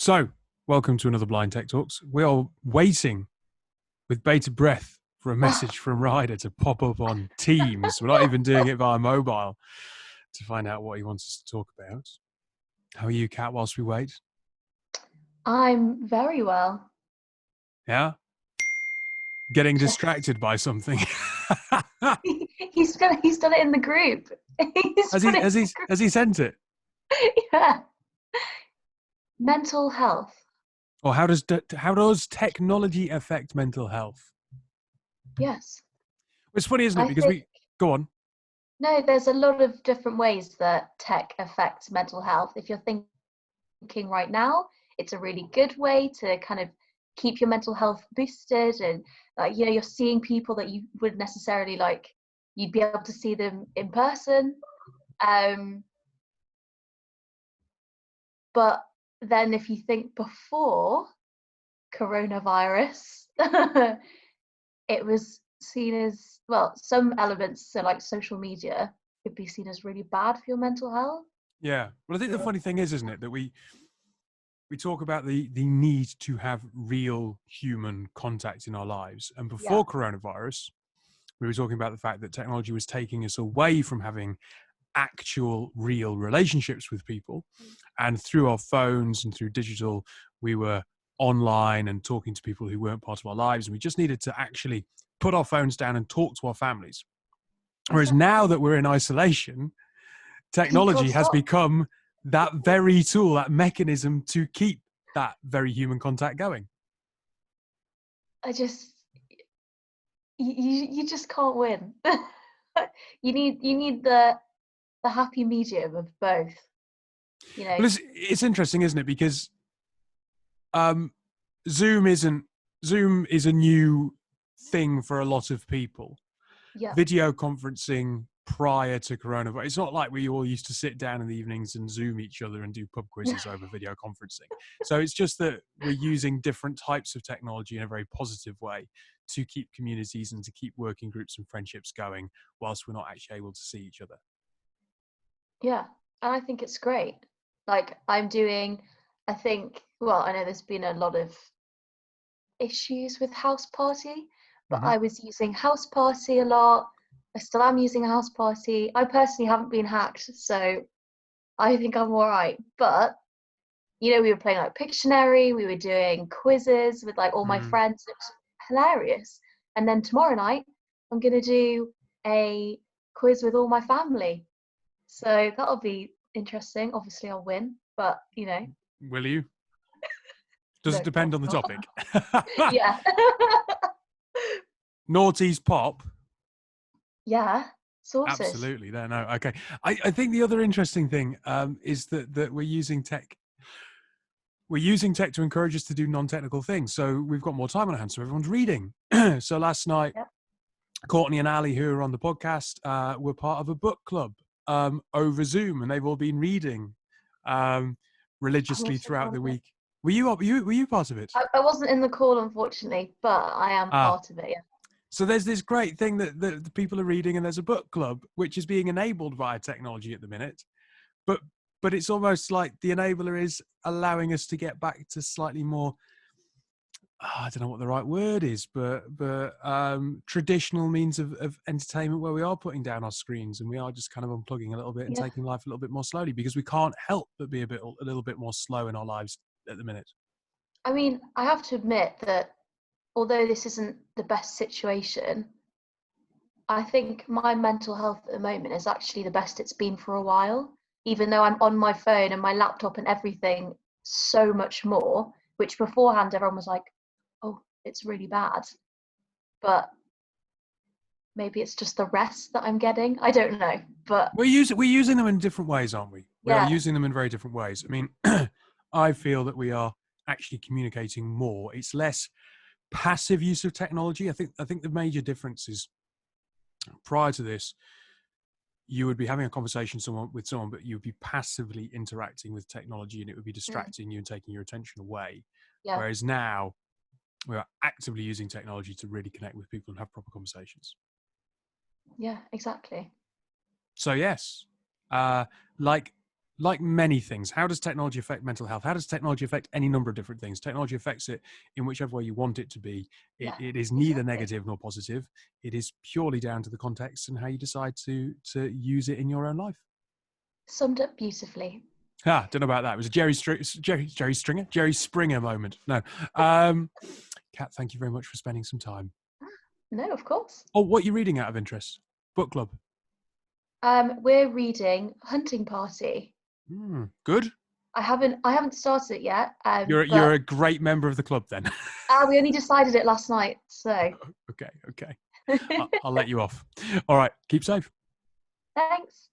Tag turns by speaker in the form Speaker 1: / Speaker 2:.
Speaker 1: So, welcome to another Blind Tech Talks. We are waiting with bated breath for a message from Ryder to pop up on Teams. We're not even doing it via mobile to find out what he wants us to talk about. How are you, Kat, whilst we wait?
Speaker 2: I'm very well.
Speaker 1: Yeah? Getting distracted by something.
Speaker 2: He's done it in the group.
Speaker 1: Has he sent it?
Speaker 2: Yeah. Mental health.
Speaker 1: Or how does technology affect mental health?
Speaker 2: Yes.
Speaker 1: It's funny, isn't it? Because go on.
Speaker 2: No, there's a lot of different ways that tech affects mental health. If you're thinking right now, it's a really good way to kind of keep your mental health boosted, and you're seeing people that you wouldn't necessarily you'd be able to see them in person. But then if you think before coronavirus, it was seen as, well, some elements, so like social media, could be seen as really bad for your mental health.
Speaker 1: Yeah. Well, I think the funny thing is, isn't it, that we talk about the need to have real human contact in our lives. And before coronavirus, we were talking about the fact that technology was taking us away from having actual real relationships with people. And through our phones and through digital, we were online and talking to people who weren't part of our lives. And we just needed to actually put our phones down and talk to our families. Whereas now that we're in isolation, technology has become that very tool, that mechanism to keep that very human contact going.
Speaker 2: You just can't win. You need the happy medium of both.
Speaker 1: Well, it's interesting, isn't it? Because Zoom is a new thing for a lot of people.
Speaker 2: Yeah.
Speaker 1: Video conferencing prior to coronavirus, it's not like we all used to sit down in the evenings and Zoom each other and do pub quizzes over video conferencing. So it's just that we're using different types of technology in a very positive way to keep communities and to keep working groups and friendships going whilst we're not actually able to see each other.
Speaker 2: Yeah, and I think it's great. I know there's been a lot of issues with House Party, but I was using House Party a lot. I still am using House Party. I personally haven't been hacked, so I think I'm all right. But, we were playing Pictionary, we were doing quizzes with all my friends. It was hilarious. And then tomorrow night, I'm going to do a quiz with all my family. So that'll be interesting. Obviously, I'll win, but
Speaker 1: Will you? Does it depend on the topic?
Speaker 2: Yeah.
Speaker 1: Naughties pop.
Speaker 2: Yeah, sorted.
Speaker 1: Absolutely. No. Okay. I think the other interesting thing is that we're using tech. We're using tech to encourage us to do non-technical things. So we've got more time on our hands, so everyone's reading. So last night, Courtney and Ali, who are on the podcast, were part of a book club over Zoom, and they've all been reading religiously throughout the week. Were you part of it?
Speaker 2: I wasn't in the call, unfortunately, but I am part of it. Yeah.
Speaker 1: So there's this great thing that the people are reading, and there's a book club which is being enabled via technology at the minute, but it's almost like the enabler is allowing us to get back to slightly more, I don't know what the right word is, but traditional means of entertainment, where we are putting down our screens and we are just kind of unplugging a little bit and taking life a little bit more slowly, because we can't help but be a little bit more slow in our lives at the minute.
Speaker 2: I mean, I have to admit that although this isn't the best situation, I think my mental health at the moment is actually the best it's been for a while, even though I'm on my phone and my laptop and everything so much more, which beforehand everyone was like, oh, it's really bad. But maybe it's just the rest that I'm getting. I don't know. But
Speaker 1: we're using them in different ways, aren't we? We are using them in very different ways. I mean, I feel that we are actually communicating more. It's less passive use of technology. I think the major difference is, prior to this, you would be having a conversation with someone, but you would be passively interacting with technology, and it would be distracting you and taking your attention away. Yeah. Whereas now, we are actively using technology to really connect with people and have proper conversations.
Speaker 2: Yeah, exactly.
Speaker 1: So yes, like like many things, how does technology affect mental health? How does technology affect any number of different things? Technology affects it in whichever way you want it to be. It is neither
Speaker 2: exactly.
Speaker 1: negative nor positive. It is purely down to the context and how you decide to use it in your own life.
Speaker 2: Summed up beautifully.
Speaker 1: Don't know about that. It was a Jerry Springer moment. No. Kat, thank you very much for spending some time.
Speaker 2: No, of course.
Speaker 1: Oh, what are you reading out of interest? Book club.
Speaker 2: We're reading Hunting Party.
Speaker 1: Good.
Speaker 2: I haven't started it yet.
Speaker 1: You're a great member of the club then.
Speaker 2: We only decided it last night, so.
Speaker 1: Okay. I'll let you off. All right. Keep safe.
Speaker 2: Thanks.